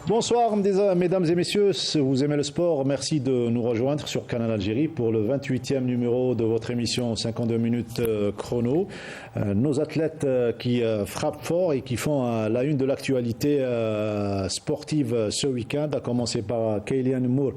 Bonsoir mesdames et messieurs, si vous aimez le sport, merci de nous rejoindre sur Canal Algérie pour le 28e numéro de votre émission 52 minutes chrono. Nos athlètes qui frappent fort et qui font la une de l'actualité sportive ce week-end, à commencer par Kylian Moore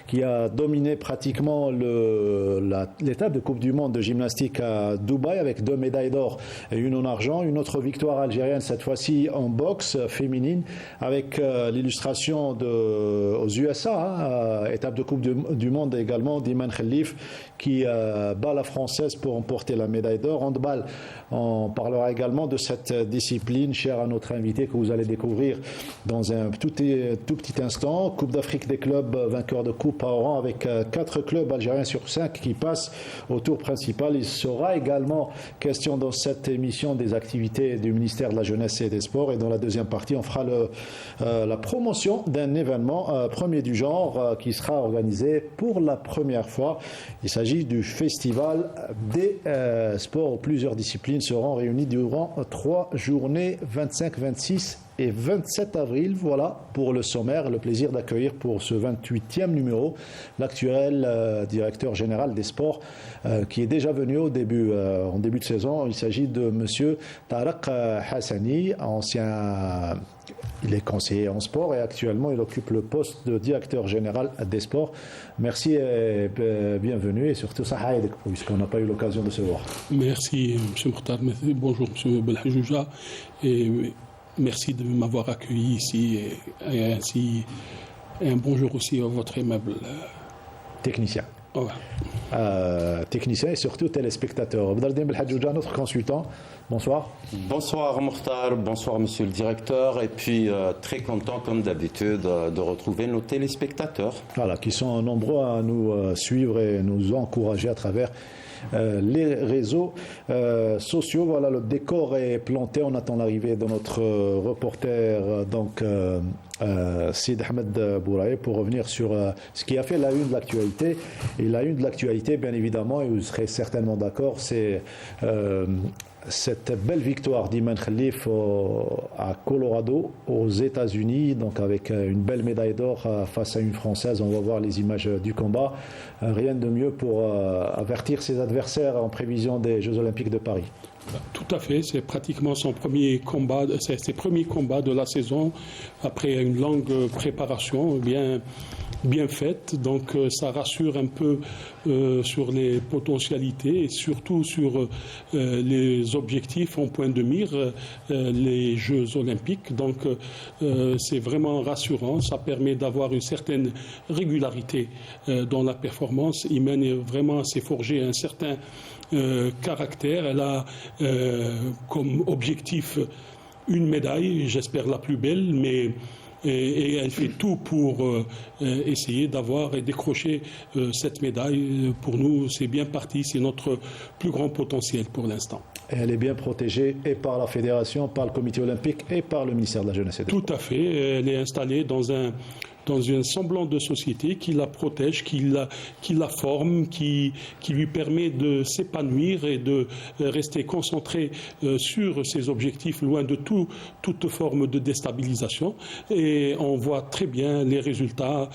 qui a dominé pratiquement l'étape de Coupe du Monde de gymnastique à Dubaï avec 2 médailles d'or et 1 en argent. Une autre victoire algérienne, cette fois-ci en boxe féminine, avec l'illustration aux USA, étape de Coupe du Monde également d'Iman Khalif qui bat la française pour remporter la médaille d'or. Handball, on parlera également de cette discipline chère à notre invité que vous allez découvrir dans un tout petit instant. Coupe d'Afrique des clubs vainqueurs de coupe à Oran avec 4 clubs algériens sur 5 qui passent au tour principal. Il sera également question dans cette émission des activités du ministère de la Jeunesse et des Sports, et dans la deuxième partie on fera la promotion d'un événement premier du genre qui sera organisé pour la première fois. Il s'agit du festival des sports où plusieurs disciplines seront réunies durant 3 journées, 25, 26 et 27 avril. Voilà pour le sommaire. Le plaisir d'accueillir pour ce 28e numéro l'actuel directeur général des sports qui est déjà venu en début de saison. Il s'agit de monsieur Tarek Hassani, ancien. Il est conseiller en sport et actuellement il occupe le poste de directeur général des sports. Merci et bienvenue, et surtout Sahaïdek, puisqu'on n'a pas eu l'occasion de se voir. Merci M. Mokhtar, bonjour M. Belhajouja, et merci de m'avoir accueilli ici, et ainsi un bonjour aussi à votre aimable technicien. Oh. Technicien et surtout téléspectateur. Abdeldin Belhajouja, notre consultant. Bonsoir. Bonsoir Mokhtar, bonsoir monsieur le directeur, et puis très content comme d'habitude de retrouver nos téléspectateurs. Voilà, qui sont nombreux à nous suivre et nous encourager à travers les réseaux sociaux. Voilà, le décor est planté, on attend l'arrivée de notre reporter Sid Ahmed Bouraï pour revenir sur ce qui a fait la une de l'actualité. Et la une de l'actualité, bien évidemment, et vous serez certainement d'accord, c'est cette belle victoire d'Iman Khalif à Colorado, aux États-Unis, donc avec une belle médaille d'or face à une Française. On va voir les images du combat. Rien de mieux pour avertir ses adversaires en prévision des Jeux Olympiques de Paris. Tout à fait, c'est pratiquement ses premiers combats de la saison après une longue préparation bien faite, donc ça rassure un peu sur les potentialités et surtout sur les objectifs en point de mire, les Jeux Olympiques. Donc c'est vraiment rassurant, ça permet d'avoir une certaine régularité dans la performance. Iman s'est forgé un certain caractère. Elle a comme objectif une médaille, j'espère la plus belle, mais et elle fait tout pour essayer d'avoir et décrocher cette médaille. Pour nous, c'est bien parti, c'est notre plus grand potentiel pour l'instant. Et elle est bien protégée et par la fédération, par le comité olympique et par le ministère de la Jeunesse et des Sports. Tout à fait, elle est installée dans un semblant de société qui la protège, qui la forme, qui lui permet de s'épanouir et de rester concentré sur ses objectifs, loin de toute forme de déstabilisation. Et on voit très bien les résultats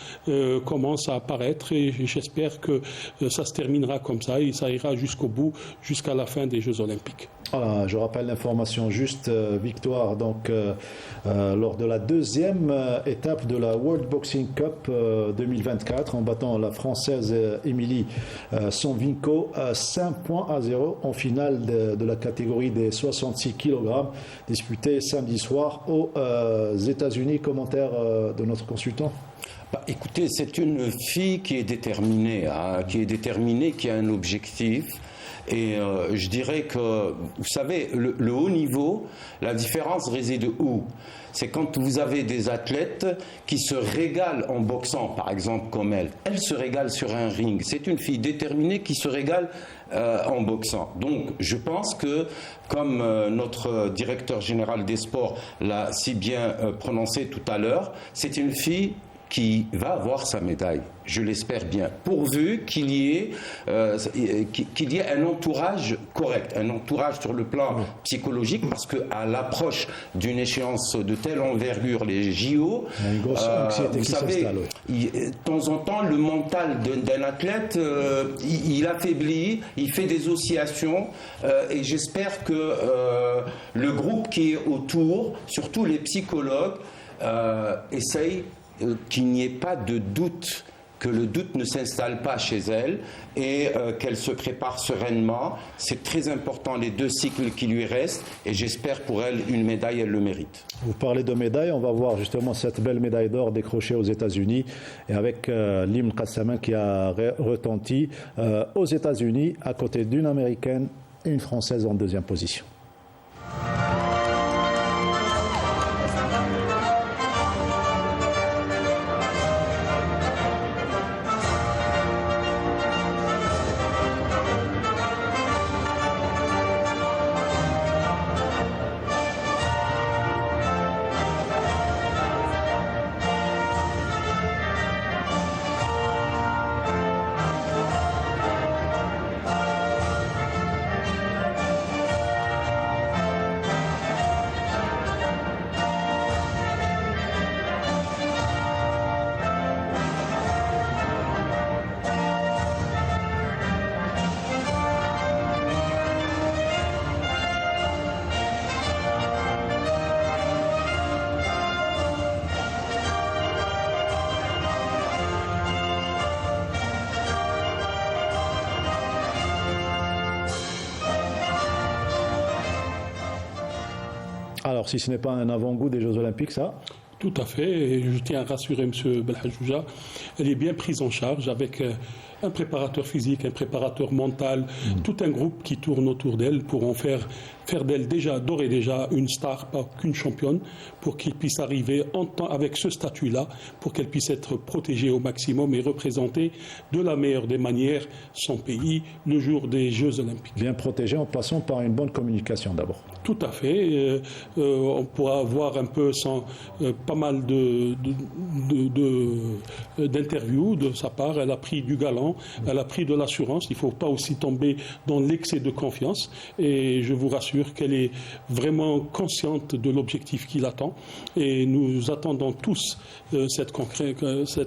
commencent à apparaître, et j'espère que ça se terminera comme ça et ça ira jusqu'au bout, jusqu'à la fin des Jeux Olympiques. Voilà, je rappelle l'information juste, victoire donc lors de la deuxième étape de la World Boxing Cup 2024 en battant la Française Émilie Sonvinko 5-0 en finale de la catégorie des 66 kg disputée samedi soir aux États-Unis. Commentaire de notre consultant. Écoutez, c'est une fille qui est déterminée, qui a un objectif. Et je dirais que, vous savez, le haut niveau, la différence réside où? C'est quand vous avez des athlètes qui se régalent en boxant, par exemple, comme elle. Elle se régale sur un ring. C'est une fille déterminée qui se régale en boxant. Donc, je pense que, comme notre directeur général des sports l'a si bien prononcé tout à l'heure, c'est une fille qui va avoir sa médaille. Je l'espère bien, pourvu qu'il y ait un entourage correct, un entourage sur le plan psychologique, parce qu'à l'approche d'une échéance de telle envergure, les JO, vous savez, de temps en temps, le mental d'un athlète, il affaiblit, il fait des oscillations, et j'espère que le groupe qui est autour, surtout les psychologues, essaye qu'il n'y ait pas de doute, que le doute ne s'installe pas chez elle et qu'elle se prépare sereinement. C'est très important, les 2 cycles qui lui restent, et j'espère pour elle une médaille, elle le mérite. Vous parlez de médaille, on va voir justement cette belle médaille d'or décrochée aux États-Unis et avec l'hymne Qassaman qui a retenti aux États-Unis à côté d'une Américaine et une Française en 2e position. Alors, si ce n'est pas un avant-goût des Jeux Olympiques, ça? Tout à fait, et je tiens à rassurer M. Belhajouja, elle est bien prise en charge avec un préparateur physique, un préparateur mental, tout un groupe qui tourne autour d'elle pour en faire d'elle d'ores et déjà une star, pas qu'une championne, pour qu'elle puisse arriver avec ce statut-là, pour qu'elle puisse être protégée au maximum et représenter de la meilleure des manières son pays le jour des Jeux Olympiques. Bien protégée en passant par une bonne communication d'abord. Tout à fait. On pourra avoir un peu pas mal d'interviews de sa part. Elle a pris du galant, elle a pris de l'assurance. Il ne faut pas aussi tomber dans l'excès de confiance. Et je vous rassure qu'elle est vraiment consciente de l'objectif qui l'attend. Et nous attendons tous cette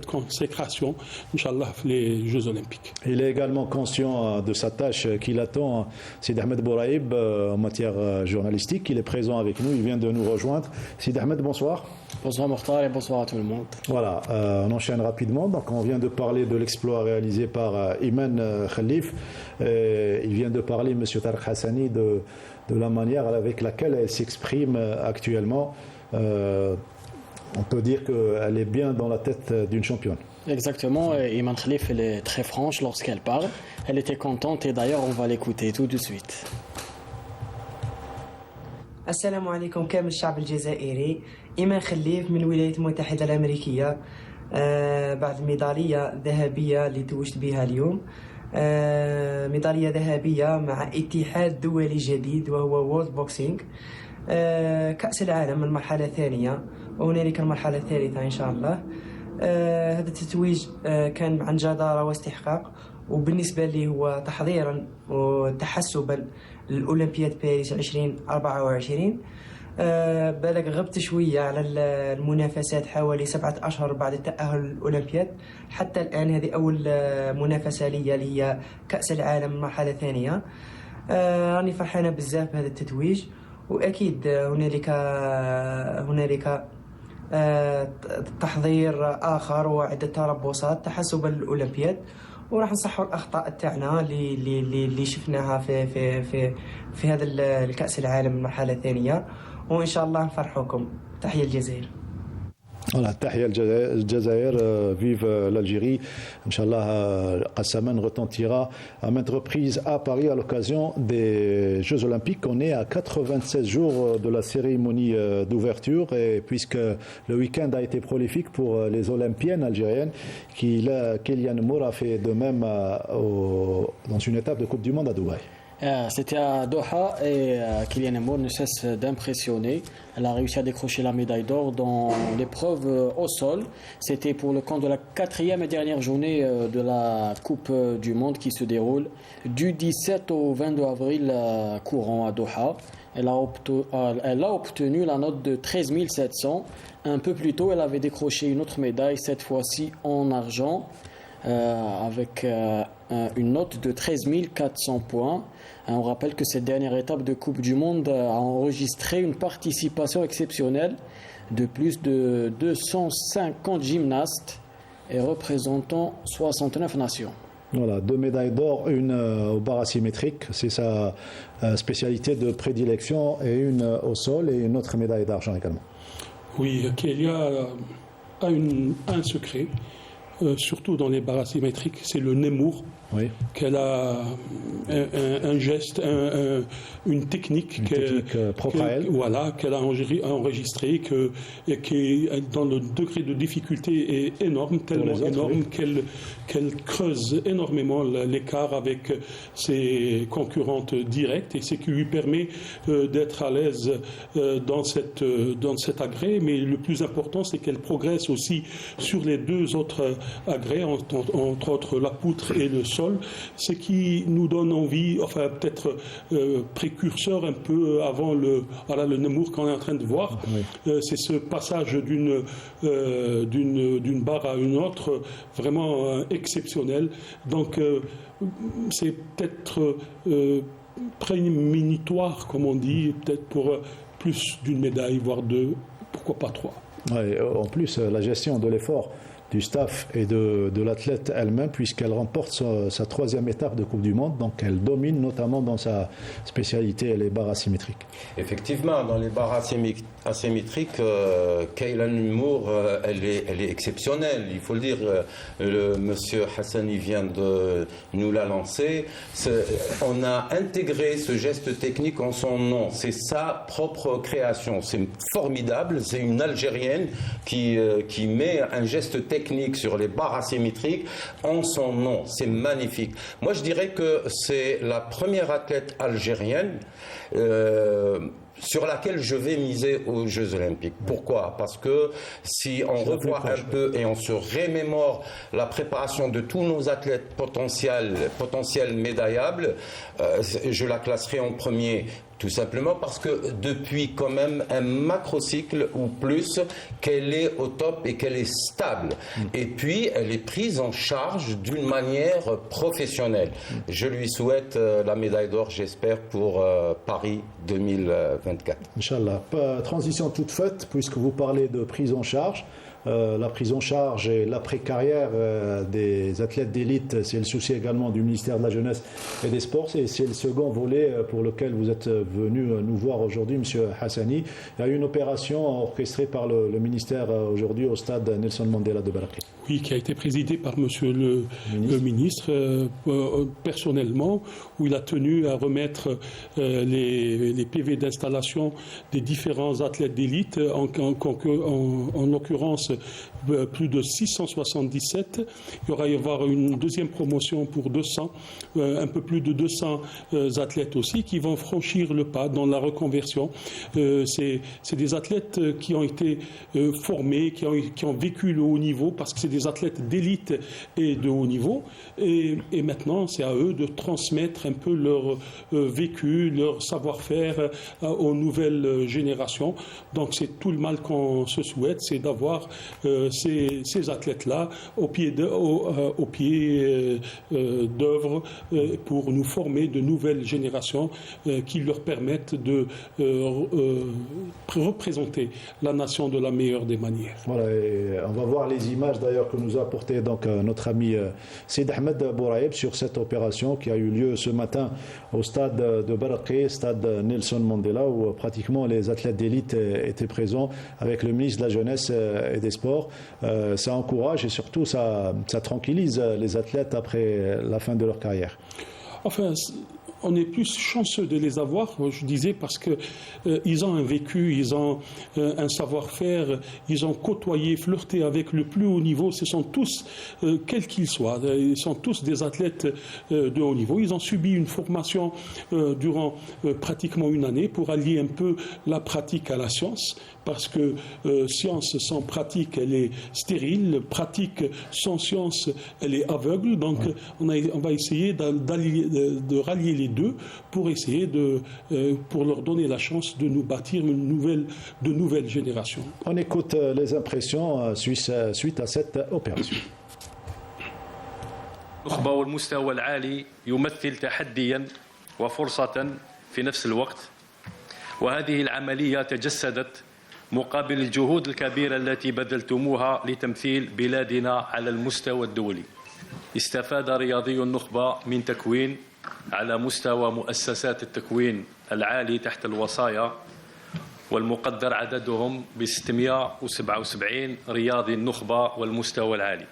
consécration, Inch'Allah, les Jeux Olympiques. Il est également conscient de sa tâche qui l'attend. Sid Ahmed Bouraïb, en matière journalistique, il est présent avec nous, il vient de nous rejoindre. Sid Ahmed, bonsoir. Bonsoir Mokhtar et bonsoir à tout le monde. Voilà, on enchaîne rapidement. Donc on vient de parler de l'exploit réalisé par Iman Khalif. Il vient de parler, M. Tarek Hassani, de la manière avec laquelle elle s'exprime actuellement. On peut dire qu'elle est bien dans la tête d'une championne. Exactement, Iman Khalif, elle est très franche lorsqu'elle parle. Elle était contente et d'ailleurs on va l'écouter tout de suite. السلام عليكم كامل الشعب الجزائري. إيمان خليف من الولايات المتحدة الأمريكية بعد ميدالية ذهبية اللي توجت بها اليوم. ميدالية ذهبية مع اتحاد دولي جديد وهو وورلد بوكسينج. كأس العالم المرحلة الثانية وهنالك المرحلة الثالثة إن شاء الله. هذا التتويج كان عن جدارة واستحقاق، وبالنسبة لي هو تحضيرا وتحسبا للأولمبياد باريس 2024. بالك غبت شوية على المنافسات حوالي 7 أشهر بعد التأهل للأولمبياد. حتى الآن هذه أول منافسة لي اللي هي كأس العالم المرحلة الثانية. راني فرحانة بزاف بهذا التتويج، وأكيد هنالك تحضير آخر وعدة تربصات تحسبا للأولمبياد، وراح نصحوا الأخطاء تاعنا اللي شفناها في هذا الكأس العالم المرحلة الثانية، وإن شاء الله نفرحوكم. تحية الجزائر. Voilà, Tahia Al-Jazair, vive l'Algérie. Inch'Allah, Qassaman retentira à maintes reprises à Paris à l'occasion des Jeux Olympiques. On est à 96 jours de la cérémonie d'ouverture, et puisque le week-end a été prolifique pour les Olympiennes algériennes, Kylian Moore a fait de même dans une étape de Coupe du Monde à Dubaï. C'était à Doha et Kylian Mbappé ne cesse d'impressionner. Elle a réussi à décrocher la médaille d'or dans l'épreuve au sol. C'était pour le compte de la 4e et dernière journée de la Coupe du Monde qui se déroule du 17 au 22 avril courant à Doha. Elle a obtenu la note de 13 700. Un peu plus tôt, elle avait décroché une autre médaille, cette fois-ci en argent, avec une note de 13 400 points. On rappelle que cette dernière étape de Coupe du Monde a enregistré une participation exceptionnelle de plus de 250 gymnastes et représentant 69 nations. Voilà, 2 médailles d'or, une au bar asymétrique, c'est sa spécialité de prédilection, et une au sol, et une autre médaille d'argent également. Oui, Kélia a un secret, surtout dans les barres asymétriques, c'est le nemour. Oui. Qu'elle a un geste, une technique, propre à elle. Voilà, qu'elle a enregistrée, et qui, dans le degré de difficulté, est énorme, tellement autres, énorme oui. qu'elle creuse énormément l'écart avec ses concurrentes directes, et ce qui lui permet d'être à l'aise dans cet agrès. Mais le plus important, c'est qu'elle progresse aussi sur les 2 autres agrès, entre autres la poutre et le sol, ce qui nous donne envie, enfin peut-être précurseur un peu avant le nemour qu'on est en train de voir. Oui. C'est ce passage d'une barre à une autre vraiment exceptionnel. Donc c'est peut-être prémonitoire, comme on dit, peut-être pour plus d'une médaille, voire 2, pourquoi pas 3. Ouais, en plus, la gestion de l'effort du staff et de l'athlète elle-même, puisqu'elle remporte sa 3e étape de Coupe du Monde, donc elle domine notamment dans sa spécialité, les barres asymétriques. Effectivement, dans les barres asymétriques, Kaylan Moore, elle est exceptionnelle, il faut le dire. Monsieur Hassani vient de nous la lancer. On a intégré ce geste technique en son nom, c'est sa propre création, c'est formidable, c'est une Algérienne qui met un geste technique sur les barres asymétriques en son nom. C'est magnifique. Moi, je dirais que c'est la première athlète algérienne sur laquelle je vais miser aux Jeux Olympiques. Pourquoi ? Parce que si on revoit un peu et on se remémore la préparation de tous nos athlètes potentiels médaillables, je la classerai en premier. Tout simplement parce que depuis quand même un macrocycle ou plus, qu'elle est au top et qu'elle est stable. Et puis, elle est prise en charge d'une manière professionnelle. Je lui souhaite la médaille d'or, j'espère, pour Paris 2024. Inch'Allah. Transition toute faite, puisque vous parlez de prise en charge. La prise en charge et l'après-carrière des athlètes d'élite, c'est le souci également du ministère de la Jeunesse et des Sports, et c'est le second volet pour lequel vous êtes venu nous voir aujourd'hui, Monsieur Hassani. Il y a eu une opération orchestrée par le ministère aujourd'hui au stade Nelson Mandela de Barakli. Oui, qui a été présidée par Monsieur le ministre personnellement, où il a tenu à remettre les PV d'installation des différents athlètes d'élite, en l'occurrence plus de 677. Il va y avoir une deuxième promotion pour 200, un peu plus de 200 athlètes aussi qui vont franchir le pas dans la reconversion. C'est des athlètes qui ont été formés, qui ont vécu le haut niveau, parce que c'est des athlètes d'élite et de haut niveau. Et maintenant, c'est à eux de transmettre un peu leur vécu, leur savoir-faire aux nouvelles générations. Donc c'est tout le mal qu'on se souhaite, c'est d'avoir ces athlètes-là au pied d'œuvre pour nous former de nouvelles générations qui leur permettent de représenter la nation de la meilleure des manières. Voilà, et on va voir les images d'ailleurs que nous a apporté donc notre ami Sid Ahmed Bouraïb sur cette opération qui a eu lieu ce matin au stade de Barakli, stade Nelson Mandela, où pratiquement les athlètes d'élite étaient présents avec le ministre de la Jeunesse et des Sports. Ça encourage et surtout ça tranquillise les athlètes après la fin de leur carrière. Enfin, on est plus chanceux de les avoir, je disais, parce que ils ont un vécu, ils ont un savoir-faire, ils ont côtoyé, flirté avec le plus haut niveau. Ce sont tous, quels qu'ils soient, ils sont tous des athlètes de haut niveau. Ils ont subi une formation durant pratiquement une année pour allier un peu la pratique à la science. Parce que science sans pratique, elle est stérile, pratique sans science, elle est aveugle. Donc, on va essayer de rallier les deux pour essayer pour leur donner la chance de nous bâtir de nouvelles générations. On écoute les impressions suite à cette opération. النخبة والمستوى العالي يمثل تحديا وفرصة في نفس الوقت، وهذه العملية تجسدت مقابل الجهود الكبيرة التي بذلتموها لتمثيل بلادنا على المستوى الدولي. استفاد رياضي النخبة من تكوين على مستوى مؤسسات التكوين العالي تحت الوصايا، والمقدر عددهم ب 677 رياضي النخبة والمستوى العالي.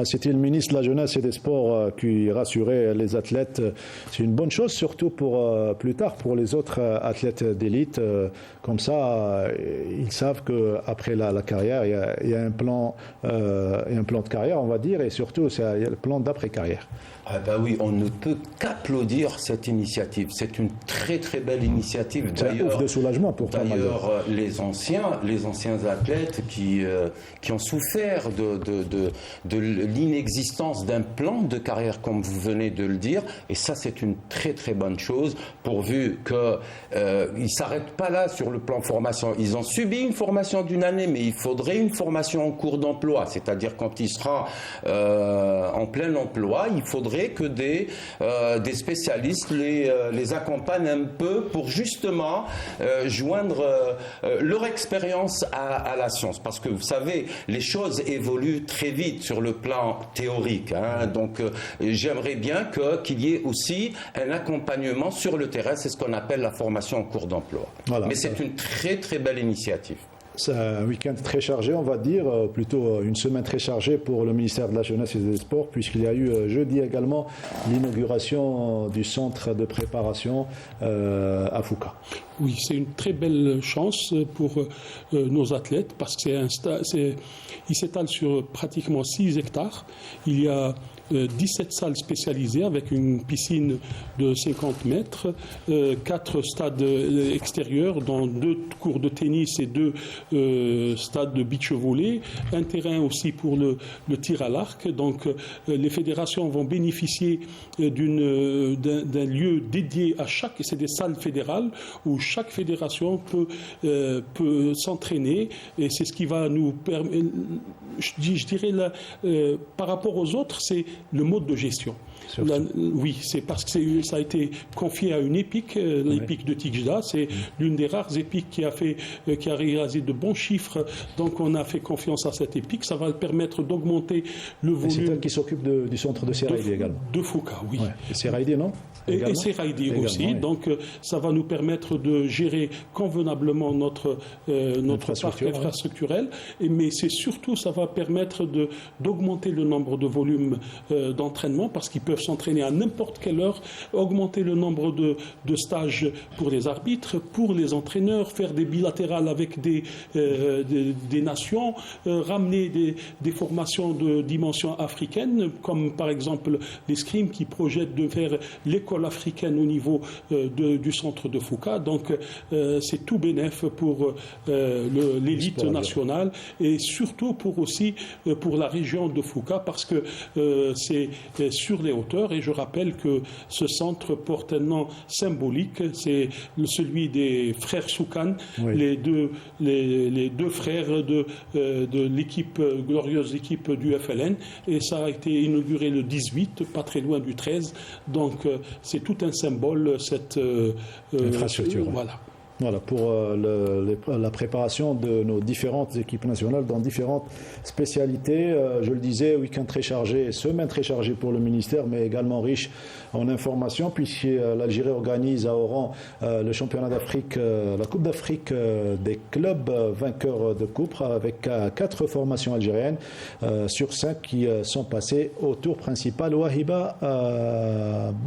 C'était le ministre de la Jeunesse et des Sports qui rassurait les athlètes. C'est une bonne chose, surtout pour plus tard, pour les autres athlètes d'élite. Comme ça, ils savent qu'après la carrière, il y a un plan de carrière, on va dire, et surtout, il y a le plan d'après-carrière. Ah ben oui, on ne peut qu'applaudir cette initiative. C'est une très très belle initiative. C'est un ouf de soulagement pour toi. D'ailleurs, les anciens athlètes qui ont souffert de l'inexistence d'un plan de carrière, comme vous venez de le dire, et ça c'est une très très bonne chose, pourvu qu'ils ne s'arrêtent pas là sur le plan formation. Ils ont subi une formation d'une année, mais il faudrait une formation en cours d'emploi, c'est-à-dire quand il sera en plein emploi, il faudrait que des spécialistes les accompagnent un peu pour justement joindre leur expérience à la science. Parce que vous savez, les choses évoluent très vite sur le plan théorique. Hein. Donc j'aimerais bien qu'il y ait aussi un accompagnement sur le terrain. C'est ce qu'on appelle la formation en cours d'emploi. Voilà. Mais c'est une très très belle initiative. C'est un week-end très chargé, on va dire, plutôt une semaine très chargée pour le ministère de la Jeunesse et des Sports, puisqu'il y a eu jeudi également l'inauguration du centre de préparation à Fouca. Oui, c'est une très belle chance pour nos athlètes, parce qu'il s'étale sur pratiquement 6 hectares. Il y a 17 salles spécialisées avec une piscine de 50 mètres, 4 stades extérieurs, dont 2 cours de tennis et 2 stades de beach volley, un terrain aussi pour le tir à l'arc. Donc les fédérations vont bénéficier d'un lieu dédié à chaque, c'est des salles fédérales où chaque fédération peut s'entraîner, et c'est ce qui va nous permettre, je dirais par rapport aux autres, c'est le mode de gestion. Oui, c'est parce que ça a été confié à une EPIC, l'EPIC de Tigda. C'est l'une des rares EPIC qui a réalisé de bons chiffres. Donc on a fait confiance à cette EPIC. Ça va permettre d'augmenter le volume. C'est elle qui s'occupe du centre de Seraïdi également. De Fouca, oui. Ouais. Et Seraïdi, non? Et Seraïdi aussi. Oui. Donc ça va nous permettre de gérer convenablement notre parc infrastructurel. Mais c'est surtout, ça va permettre d'augmenter le nombre de volumes d'entraînement, parce qu'ils peuvent s'entraîner à n'importe quelle heure, augmenter le nombre de stages pour les arbitres, pour les entraîneurs, faire des bilatérales avec des nations, ramener des formations de dimension africaine, comme par exemple l'escrime qui projette de faire l'école africaine au niveau du centre de Fouca. Donc c'est tout bénef pour l'élite nationale, et surtout pour la région de Fouca, parce que c'est sur les hauteurs, et je rappelle que ce centre porte un nom symbolique, c'est celui des frères Soukan, oui. les deux frères de l'équipe, glorieuse équipe du FLN, et ça a été inauguré le 18, pas très loin du 13, donc c'est tout un symbole, cette infrastructure. Voilà. Voilà, pour la préparation de nos différentes équipes nationales dans différentes spécialités. Je le disais, week-end très chargé, semaine très chargée pour le ministère, mais également riche en informations, puisque l'Algérie organise à Oran le championnat d'Afrique, la Coupe d'Afrique des clubs vainqueurs de coupe, avec 4 formations algériennes sur 5 qui sont passées au tour principal. Wahiba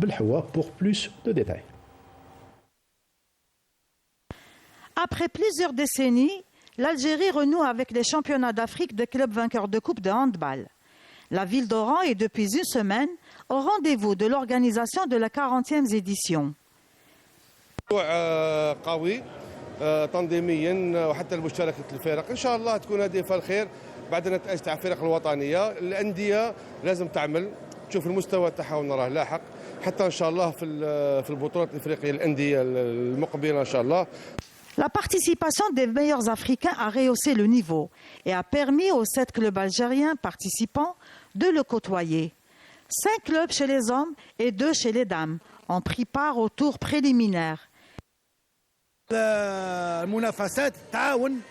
Belhawa pour plus de détails. Après plusieurs décennies, l'Algérie renoue avec les championnats d'Afrique des clubs vainqueurs de coupe de handball. La ville d'Oran est depuis une semaine au rendez-vous de l'organisation de la 40e édition. قوي تنظيميا وحتى مشاركه الفرق ان شاء الله تكون هذه الخير بعد النتائج تاع الفرق الوطنيه. الانديه لازم تعمل تشوف المستوى تاعها ونراه لاحق حتى ان شاء الله في البطولات الافريقيه الانديه المقبله ان شاء الله. La participation des meilleurs Africains a rehaussé le niveau et a permis aux 7 clubs algériens participants de le côtoyer. 5 clubs chez les hommes et 2 chez les dames ont pris part au tour préliminaire. المنافسات تعاون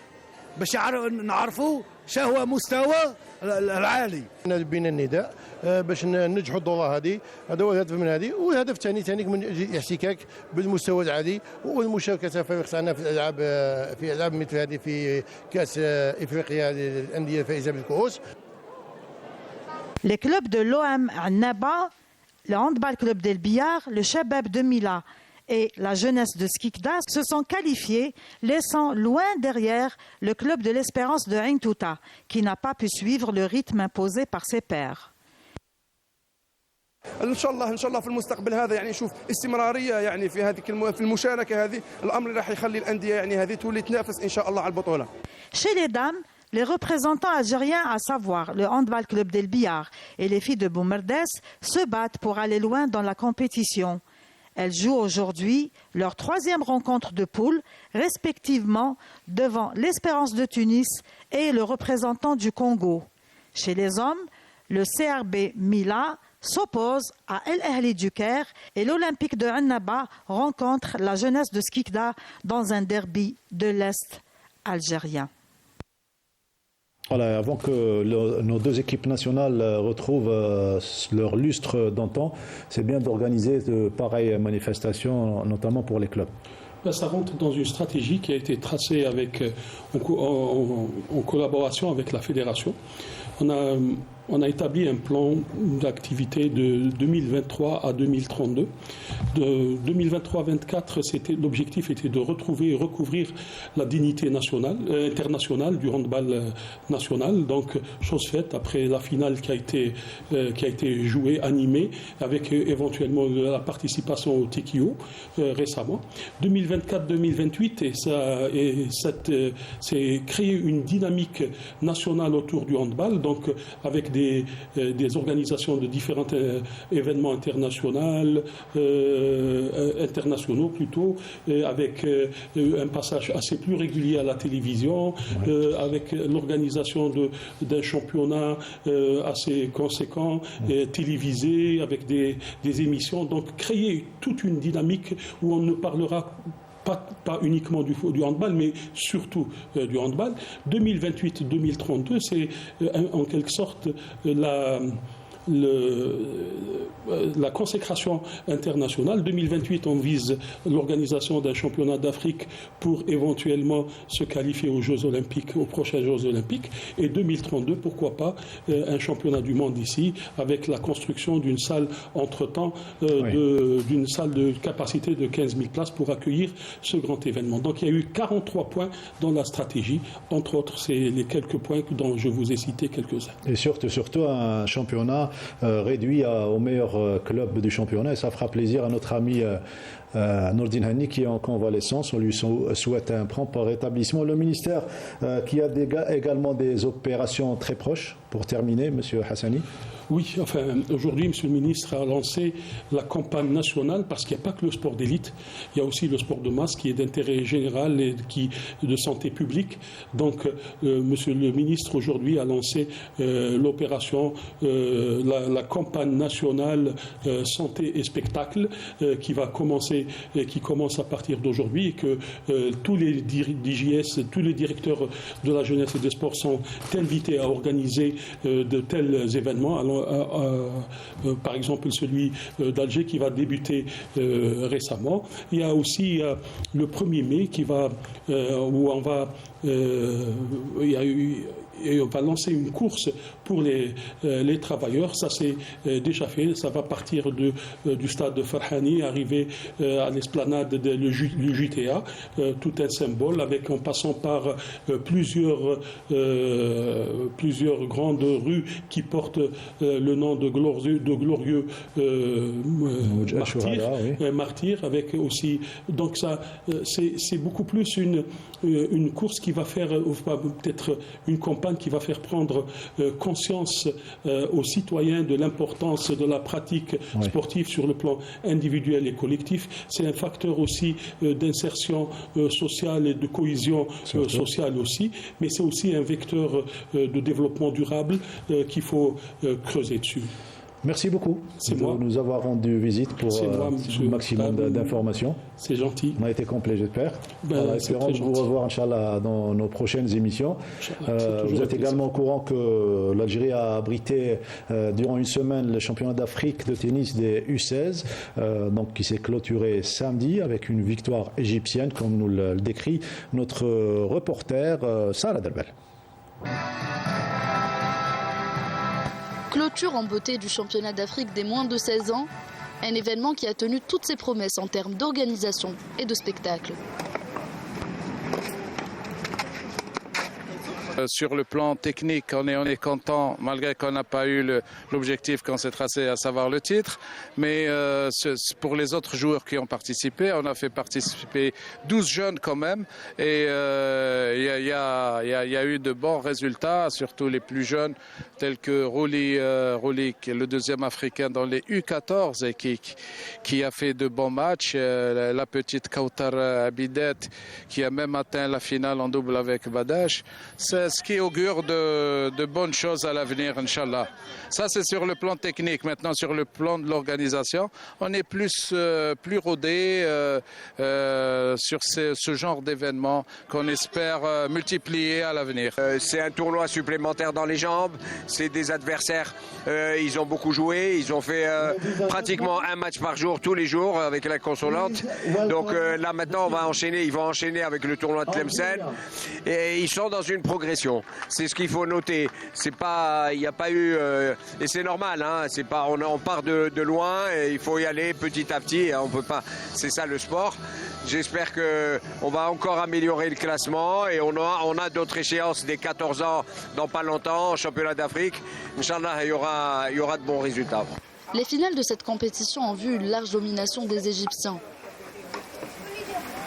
باش نعرفوا شهوة مستوى العالي. بين النداء باش ننجحوا الدورة هذه، هذا هو الهدف من هذه، والهدف الثاني من الاحتكاك بالمستوى العالي والمشاركة تاعنا في ألعاب مثل هذه في كأس إفريقيا للأندية الفائزة بالكؤوس. Les clubs de l'OM Annaba, le handball club d'El Biyar, le Shabab de Mila et la jeunesse de Skikda se sont qualifiés, laissant loin derrière le club de l'Espérance de Ain Touta, qui n'a pas pu suivre le rythme imposé par ses pairs. ان شاء الله في المستقبل هذا يعني نشوف استمراريه يعني في المشاركه هذه، الامر راح يخلي الانديه يعني هذه تولي تنافس ان شاء الله على البطوله. Chez les dames, les représentants algériens, à savoir le handball club d'El Biyar et les filles de Boumerdes, se battent pour aller loin dans la compétition. Elles jouent aujourd'hui leur 3e rencontre de poule, respectivement devant l'Espérance de Tunis et le représentant du Congo. Chez les hommes, le CRB Mila s'oppose à El Ahli du Caire et l'Olympique de Annaba rencontre la jeunesse de Skikda dans un derby de l'Est algérien. Voilà, avant que nos 2 équipes nationales retrouvent leur lustre d'antan, c'est bien d'organiser de pareilles manifestations, notamment pour les clubs. Ça rentre dans une stratégie qui a été tracée en collaboration avec la fédération. On a établi un plan d'activité de 2023 à 2032. De 2023-24, l'objectif était de retrouver et recouvrir la dignité internationale du handball national. Donc, chose faite après la finale qui a été jouée, animée, avec éventuellement la participation au TKO récemment. 2024-2028, c'est créer une dynamique nationale autour du handball, donc avec des organisations de différents événements internationaux avec un passage assez plus régulier à la télévision, avec l'organisation d'un championnat assez conséquent, télévisé, avec des émissions. Donc créer toute une dynamique où on ne parlera pas uniquement du handball, mais surtout du handball. 2028-2032, c'est en quelque sorte la consécration internationale. 2028, on vise l'organisation d'un championnat d'Afrique pour éventuellement se qualifier aux Jeux Olympiques, aux prochains Jeux Olympiques. Et 2032, pourquoi pas, un championnat du monde ici, avec la construction d'une salle entre-temps, d'une salle de capacité de 15 000 places pour accueillir ce grand événement. Donc il y a eu 43 points dans la stratégie. Entre autres, c'est les quelques points dont je vous ai cité quelques-uns. Et surtout un championnat réduit aux meilleurs clubs du championnat, et ça fera plaisir à notre ami Nourdine Hani qui est en convalescence. On lui souhaite un prompt rétablissement. Le ministère qui a également des opérations très proches, pour terminer, Monsieur Hassani. Oui, enfin, aujourd'hui, M. le ministre a lancé la campagne nationale parce qu'il n'y a pas que le sport d'élite, il y a aussi le sport de masse qui est d'intérêt général et de santé publique. Donc, M. le ministre aujourd'hui a lancé l'opération, la campagne nationale santé et spectacle qui va commencer, qui commence à partir d'aujourd'hui et que tous les DJS, tous les directeurs de la jeunesse et des sports sont invités à organiser de tels événements. Alors, par exemple, celui d'Alger qui va débuter récemment. Il y a aussi le 1er mai qui va, où on va, et on va lancer une course pour les travailleurs. Ça, c'est déjà fait. Ça va partir du stade de Farhani, arriver à l'esplanade du JTA, tout un symbole, en passant par plusieurs grandes rues qui portent le nom de glorieux martyrs, avec aussi. Donc ça, c'est beaucoup plus une course qui va faire, peut-être une campagne qui va faire prendre conscience aux citoyens de l'importance de la pratique sportive sur le plan individuel et collectif. C'est un facteur aussi d'insertion sociale et de cohésion sociale aussi, mais c'est aussi un vecteur de développement durable qu'il faut creuser dessus. Merci beaucoup de nous avoir rendu visite pour un maximum d'informations. C'est gentil. On a été complet, j'espère. Espérons vous revoir, Inch'Allah, dans nos prochaines émissions. Vous êtes également au courant que l'Algérie a abrité durant une semaine le championnat d'Afrique de tennis des U16, donc qui s'est clôturé samedi avec une victoire égyptienne, comme nous le décrit notre reporter Sarah Delbel. Clôture en beauté du championnat d'Afrique des moins de 16 ans, un événement qui a tenu toutes ses promesses en termes d'organisation et de spectacle. Sur le plan technique, on est content, malgré qu'on n'a pas eu l'objectif qu'on s'est tracé, à savoir le titre. Mais pour les autres joueurs qui ont participé, on a fait participer 12 jeunes quand même. Et il y a eu de bons résultats, surtout les plus jeunes, tels que Rouli, qui est le deuxième africain dans les U14 et qui a fait de bons matchs. La petite Kautar Abidet qui a même atteint la finale en double avec Badash. C'est ce qui augure de bonnes choses à l'avenir, Inch'Allah. Ça, c'est sur le plan technique. Maintenant, sur le plan de l'organisation, on est plus rodé sur ce genre d'événements qu'on espère multiplier à l'avenir. C'est un tournoi supplémentaire dans les jambes. C'est des adversaires, ils ont beaucoup joué. Ils ont fait pratiquement un match par jour, tous les jours, avec la consolante. Donc là, maintenant, ils vont enchaîner avec le tournoi de Tlemcen. Et ils sont dans une progression. C'est ce qu'il faut noter. Il n'y a pas eu, et c'est normal. Hein, on part de loin et il faut y aller petit à petit. On peut pas. C'est ça le sport. J'espère qu'on va encore améliorer le classement et on a d'autres échéances des 14 ans dans pas longtemps, au championnat d'Afrique. Inch'Allah, il y aura de bons résultats. Les finales de cette compétition ont vu une large domination des Égyptiens.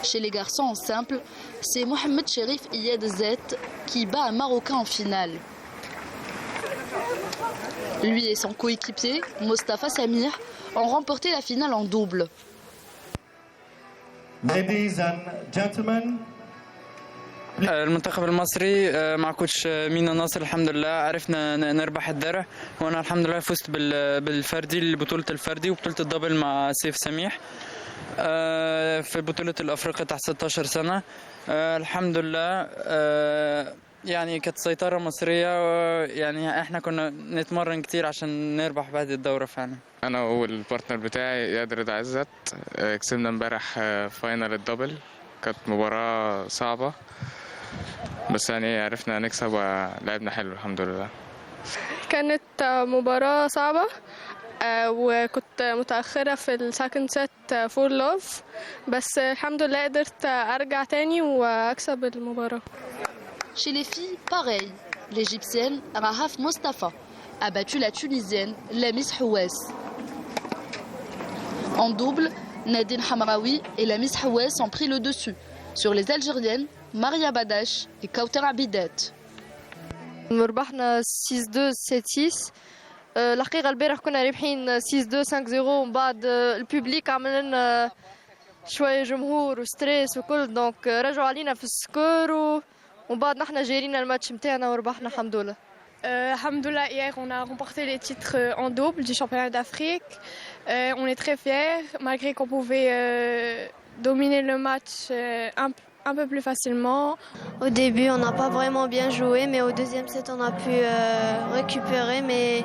Chez les garçons en simple, c'est Mohamed Cherif Iyad Zet qui bat un Marocain en finale. Lui et son coéquipier, Mostafa Samir, ont remporté la finale en double. Ladies and gentlemen, المنتخب المصري مع كوتش مينا ناصر الحمد لله عرفنا نربح الدرع وانا الحمد لله فزت بالفردي بطولة الفردي وبطولة الدبل مع سيف سميح في بطولة الأفريقيا تحت 16 سنة الحمد لله يعني كانت سيطرة مصرية يعني احنا كنا نتمرن كتير عشان نربح بهذه الدورة فعلا. أنا والبارتنر بتاعي إياد رضا عزت كسبنا امبارح فاينل الدبل كانت مباراة صعبة بس يعني عرفنا نكسب ولعبنا حلو الحمد لله. كانت مباراة صعبة وكنت متأخرة في السكند سيت فور لوف بس الحمد لله قدرت أرجع تاني وأكسب المباراة. Chez les filles, pareil. L'Égyptienne Rahaf Mostafa a battu la Tunisienne Lamis Houes. En double, Nadine Hamraoui et Lamis Houes ont pris le dessus sur les Algériennes Maria Badash et Kautar Abidet. ربحنا 6-2 7-6 الحقيقة البارح كنا رابحين 6-2 5-0 ومن بعد البوبليك عمل لنا شوية جمهور وستريس وكل دونك رجعوا علينا في السكور ومن بعد نحن جارينا الماتش نتاعنا وربحنا الحمد لله. Alhamdoulilah, hier on a remporté les titres en double du championnat d'Afrique. On est très fiers, malgré qu'on pouvait dominer le match un peu plus facilement. Au début, on n'a pas vraiment bien joué, mais au deuxième set, on a pu récupérer. Mais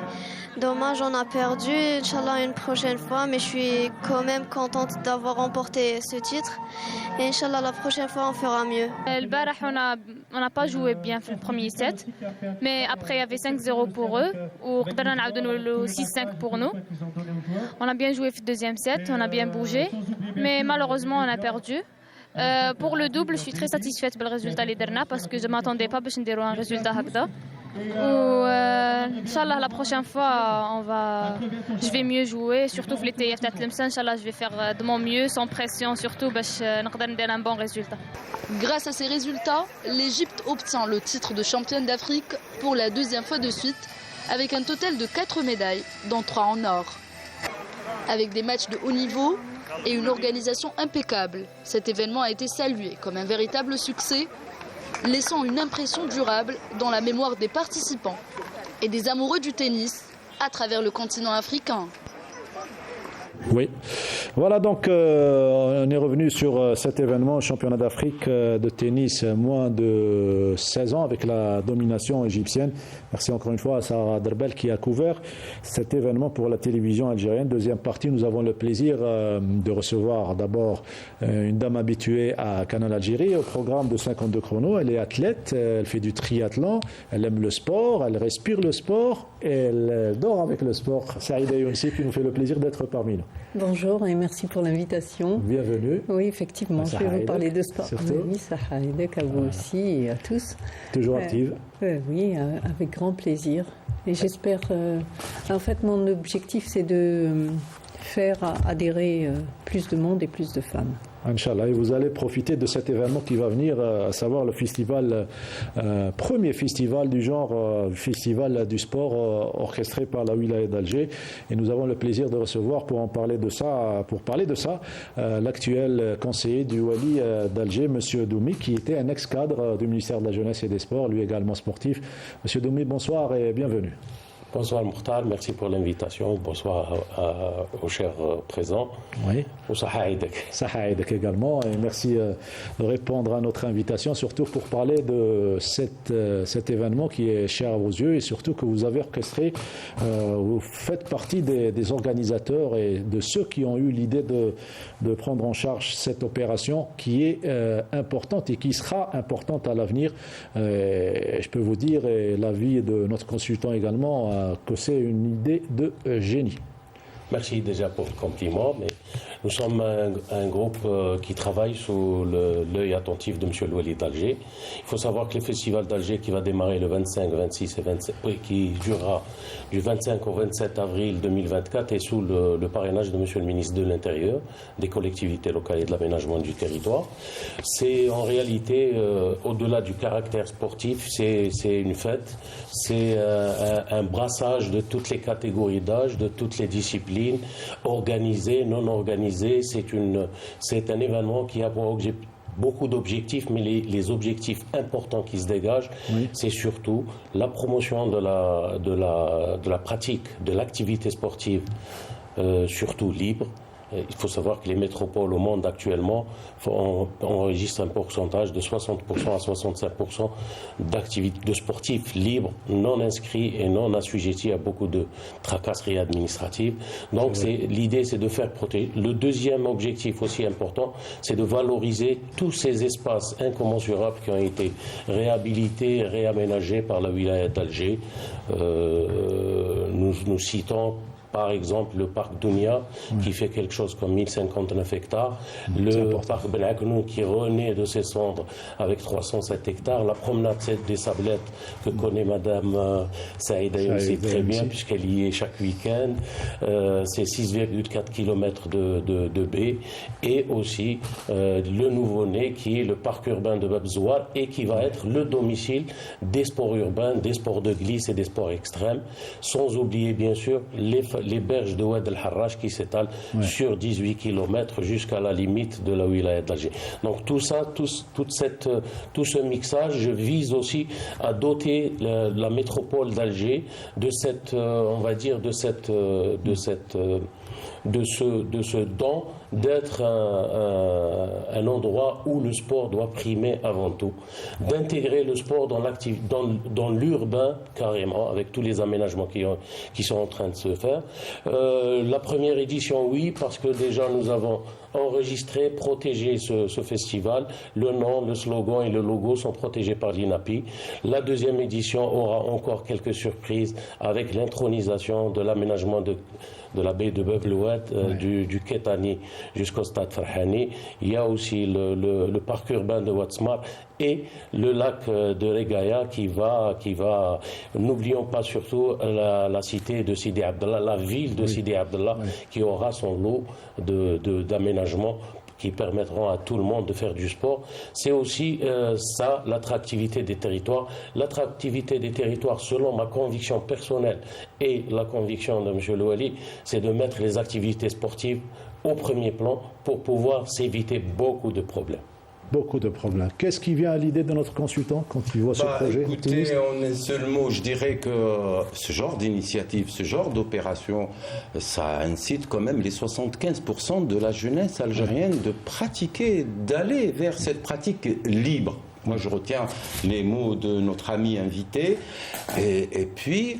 dommage, on a perdu. Inch'Allah, une prochaine fois. Mais je suis quand même contente d'avoir remporté ce titre. Et Inch'Allah, la prochaine fois, on fera mieux. البارح on n'a pas joué bien في le premier set, mais après il y avait 5-0 pour eux وقدرنا نعاودوا نولوا 6-5 pour nous. On a bien joué في le deuxième set, on a bien bougé, mais malheureusement on a perdu. Pour le double, je suis très satisfaite du résultat اللي درنا parce que je m'attendais pas باش نديروا un résultat هكذا. Inch'Allah, la prochaine fois, je vais mieux jouer, surtout في l'été تاع تلمسة. Inch'Allah, je vais faire de mon mieux, sans pression, surtout باش نقدر ندير un bon résultat. Grâce à ces résultats, l'Égypte obtient le titre de championne d'Afrique pour la deuxième fois de suite, avec un total de 4 médailles, dont 3 en or. Avec des matchs de haut niveau et une organisation impeccable, cet événement a été salué comme un véritable succès, laissant une impression durable dans la mémoire des participants et des amoureux du tennis à travers le continent africain. Oui. Voilà donc, on est revenu sur cet événement, championnat d'Afrique de tennis moins de 16 ans avec la domination égyptienne. Merci encore une fois à Sarah Derbel qui a couvert cet événement pour la télévision algérienne. Deuxième partie, nous avons le plaisir de recevoir d'abord une dame habituée à Canal Algérie au programme de 52 chrono. Elle est athlète, elle fait du triathlon, elle aime le sport, elle respire le sport et elle dort avec le sport. Saïda Younsi qui nous fait le plaisir d'être parmi nous. Bonjour et merci pour l'invitation. Bienvenue. Oui, effectivement, je vais vous parler de sport. Oui, Saha Edek, à vous aussi et à tous. Toujours active. Oui, avec grand plaisir. Et j'espère... en fait, mon objectif, c'est de faire adhérer plus de monde et plus de femmes. Inch'Allah, et vous allez profiter de cet événement qui va venir, à savoir le festival, premier festival du genre, festival du sport orchestré par la wilaya d'Alger. Et nous avons le plaisir de recevoir pour parler de ça, l'actuel conseiller du Wali d'Alger, Monsieur Doumi, qui était un ex-cadre du ministère de la Jeunesse et des Sports, lui également sportif. Monsieur Doumi, bonsoir et bienvenue. Bonsoir Mokhtar, merci pour l'invitation. Bonsoir aux chers présents. Oui. Au Saha Edek. Saha Edek également. Et merci de répondre à notre invitation, surtout pour parler de cet événement qui est cher à vos yeux et surtout que vous avez orchestré. Vous faites partie des organisateurs et de ceux qui ont eu l'idée de prendre en charge cette opération qui est importante et qui sera importante à l'avenir. Je peux vous dire, et l'avis de notre consultant également, que c'est une idée de génie. Merci déjà pour le compliment, mais nous sommes un groupe qui travaille sous l'œil attentif de M. le Wali d'Alger. Il faut savoir que le festival d'Alger qui va démarrer le 25, 26 et 27, qui durera du 25 au 27 avril 2024 est sous le parrainage de M. le ministre de l'Intérieur, des collectivités locales et de l'aménagement du territoire. C'est en réalité, au-delà du caractère sportif, c'est une fête, c'est un brassage de toutes les catégories d'âge, de toutes les disciplines, organisé, non organisé. C'est un événement qui a pour objectif beaucoup d'objectifs, mais les objectifs importants qui se dégagent, oui, c'est surtout la promotion de la pratique, de l'activité sportive, surtout libre. Il faut savoir que les métropoles au monde actuellement enregistrent un pourcentage de 60% à 65% d'activités de sportifs libres, non inscrits et non assujettis à beaucoup de tracasseries administratives. Donc l'idée c'est de faire protéger. Le deuxième objectif aussi important, c'est de valoriser tous ces espaces incommensurables qui ont été réhabilités, réaménagés par la wilaya d'Alger. Nous citons par exemple le parc Dounia, qui fait quelque chose comme 1059 hectares, le parc Ben Aknoun qui renaît de ses cendres avec 307 hectares, la promenade des Sablettes que connaît Madame Saïda Youssi très bien puisqu'elle y est chaque week-end, c'est 6,4 km de baies, et aussi le nouveau-né qui est le parc urbain de Babzouar et qui va être le domicile des sports urbains, des sports de glisse et des sports extrêmes, sans oublier bien sûr les berges de Oued El Harrach qui s'étalent sur 18 km jusqu'à la limite de la wilaya d'Alger. Donc tout ça, tout ce mixage, je vise aussi à doter la métropole d'Alger de cette, on va dire, de ce don d'être un endroit où le sport doit primer avant tout, d'intégrer le sport dans l'urbain carrément, avec tous les aménagements qui sont en train de se faire. La première édition, oui, parce que déjà nous avons enregistré, protégé ce festival. Le nom, le slogan et le logo sont protégés par l'INAPI. La deuxième édition aura encore quelques surprises avec l'intronisation de l'aménagement de la baie de Bab-Loued, du Ketani jusqu'au stade Farhani. Il y a aussi le parc urbain de Ouatsmar et le lac de Regaya qui va n'oublions pas surtout la cité de Sidi Abdallah, la ville de Sidi Abdallah, qui aura son lot d'aménagements qui permettront à tout le monde de faire du sport. C'est aussi ça, l'attractivité des territoires. L'attractivité des territoires, selon ma conviction personnelle et la conviction de M. Louali, c'est de mettre les activités sportives au premier plan pour pouvoir s'éviter beaucoup de problèmes. Beaucoup de problèmes. Qu'est-ce qui vient à l'idée de notre consultant quand il voit ce projet? Écoutez, en un seul mot, je dirais que ce genre d'initiative, ce genre d'opération, ça incite quand même les 75% de la jeunesse algérienne de pratiquer, d'aller vers cette pratique libre. Moi, je retiens les mots de notre ami invité. Et puis,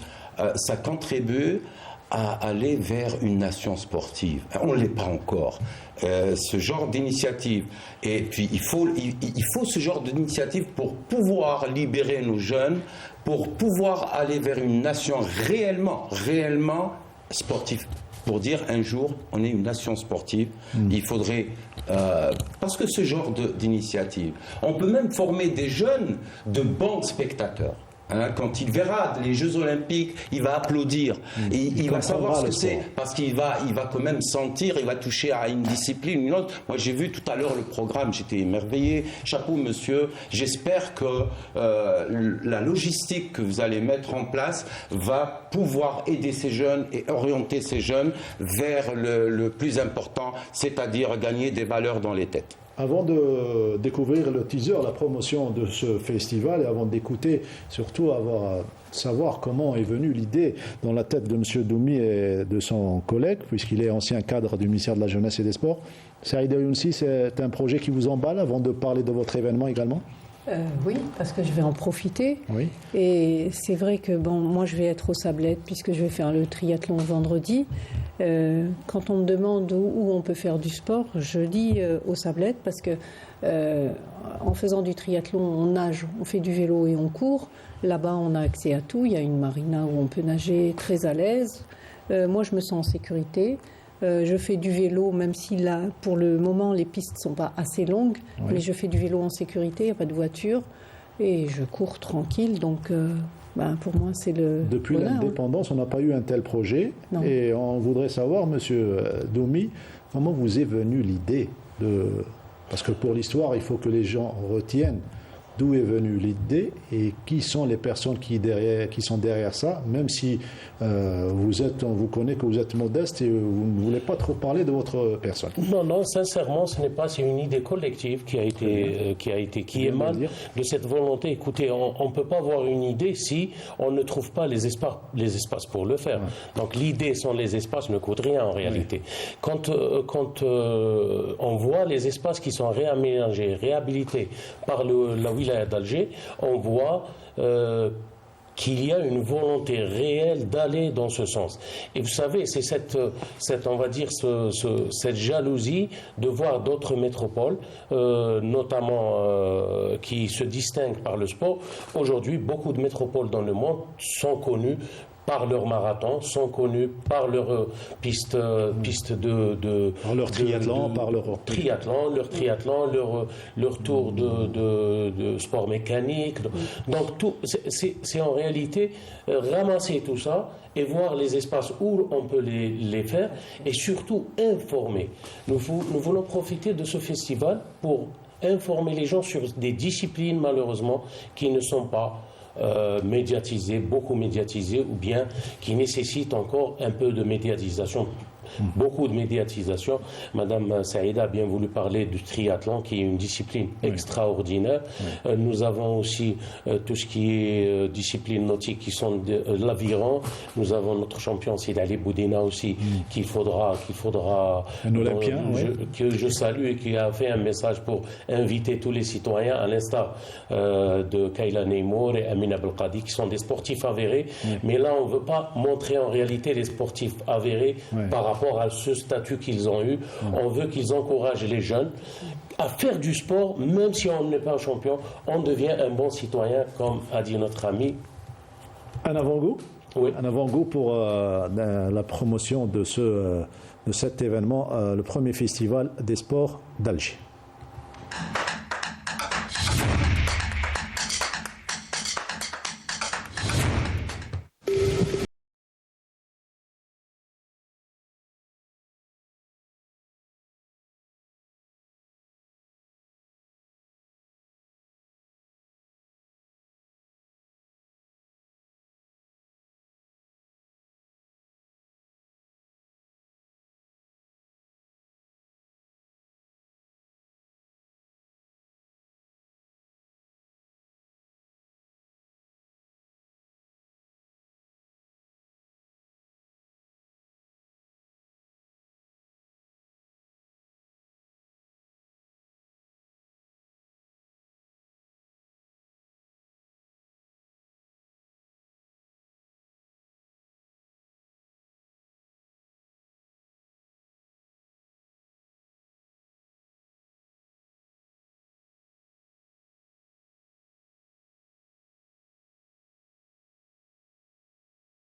ça contribue à aller vers une nation sportive. On ne l'est pas encore. Ce genre d'initiative. Et puis, il faut ce genre d'initiative pour pouvoir libérer nos jeunes, pour pouvoir aller vers une nation réellement sportive. Pour dire un jour, on est une nation sportive, il faudrait... parce que ce genre d'initiative, on peut même former des jeunes de bons spectateurs. Quand il verra les Jeux Olympiques, il va applaudir. Et il va savoir ce que c'est, parce qu'il va quand même sentir, il va toucher à une discipline, une autre. Moi, j'ai vu tout à l'heure le programme, j'étais émerveillé. Chapeau, monsieur. J'espère que la logistique que vous allez mettre en place va pouvoir aider ces jeunes et orienter ces jeunes vers le plus important, c'est-à-dire gagner des valeurs dans les têtes. Avant de découvrir le teaser, la promotion de ce festival, et avant d'écouter, surtout savoir comment est venue l'idée dans la tête de M. Doumi et de son collègue, puisqu'il est ancien cadre du ministère de la Jeunesse et des Sports. Saïda Younsi, c'est un projet qui vous emballe avant de parler de votre événement également? Oui, parce que je vais en profiter. Oui. Et c'est vrai que moi je vais être aux Sablettes puisque je vais faire le triathlon vendredi. Quand on me demande où on peut faire du sport, je dis aux Sablettes parce que en faisant du triathlon, on nage, on fait du vélo et on court. Là-bas, on a accès à tout. Il y a une marina où on peut nager très à l'aise. Moi, je me sens en sécurité. Je fais du vélo, même si là, pour le moment, les pistes ne sont pas assez longues, mais je fais du vélo en sécurité, il n'y a pas de voiture, et je cours tranquille, donc pour moi, c'est le Depuis bonheur, l'indépendance, on n'a pas eu un tel projet, et on voudrait savoir, Monsieur Doumi, comment vous est venue l'idée de... Parce que pour l'histoire, il faut que les gens retiennent d'où est venue l'idée et qui sont les personnes qui sont derrière ça, même si on vous connaît que vous êtes modeste et vous ne voulez pas trop parler de votre personne. Non, sincèrement, c'est une idée collective qui émane de cette volonté. Écoutez, on ne peut pas avoir une idée si on ne trouve pas les espaces pour le faire. Donc l'idée sans les espaces ne coûte rien en réalité. Quand on voit les espaces qui sont réaménagés, réhabilités par la wilaya d'Alger, on voit qu'il y a une volonté réelle d'aller dans ce sens. Et vous savez, c'est cette jalousie de voir d'autres métropoles, notamment qui se distinguent par le sport. Aujourd'hui, beaucoup de métropoles dans le monde sont connues par leur marathon, sont connus par leur piste de par leur triathlon, leur triathlon, leur tour de sport mécanique. Donc c'est en réalité ramasser tout ça et voir les espaces où on peut les faire et surtout informer. Nous voulons profiter de ce festival pour informer les gens sur des disciplines malheureusement qui ne sont pas médiatisées, beaucoup médiatisées ou bien qui nécessitent encore un peu de médiatisation. Beaucoup de médiatisation. Madame Saïda a bien voulu parler du triathlon qui est une discipline extraordinaire. Nous avons aussi tout ce qui est discipline nautique qui sont l'aviron. Nous avons notre champion Sid Ali Boudina aussi qu'il faudra un Olympien, que je salue et qui a fait un message pour inviter tous les citoyens à l'instar de Kayla Neymour et Amina Abdelkadi qui sont des sportifs avérés. Mais là on ne veut pas montrer en réalité les sportifs avérés par rapport à ce statut qu'ils ont eu. On veut qu'ils encouragent les jeunes à faire du sport, même si on n'est pas un champion, on devient un bon citoyen, comme a dit notre ami. Un avant-goût Un avant-goût pour la promotion de cet événement, le premier festival des sports d'Alger.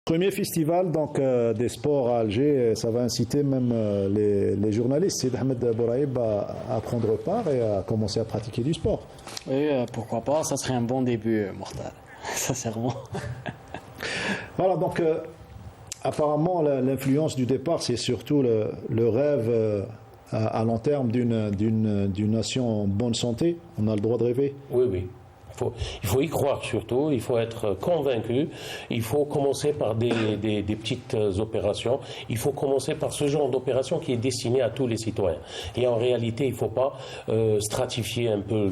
Premier festival donc, des sports à Alger, ça va inciter même les journalistes, Sid Ahmed Bouraïb, à prendre part et à commencer à pratiquer du sport. Oui, pourquoi pas, ça serait un bon début, Mortal, sincèrement. Voilà, donc apparemment l'influence du départ, c'est surtout le rêve à long terme d'une nation en bonne santé. On a le droit de rêver. Oui. Il faut y croire surtout, il faut être convaincu, il faut commencer par des petites opérations, il faut commencer par ce genre d'opération qui est destiné à tous les citoyens. Et en réalité, il ne faut pas stratifier un peu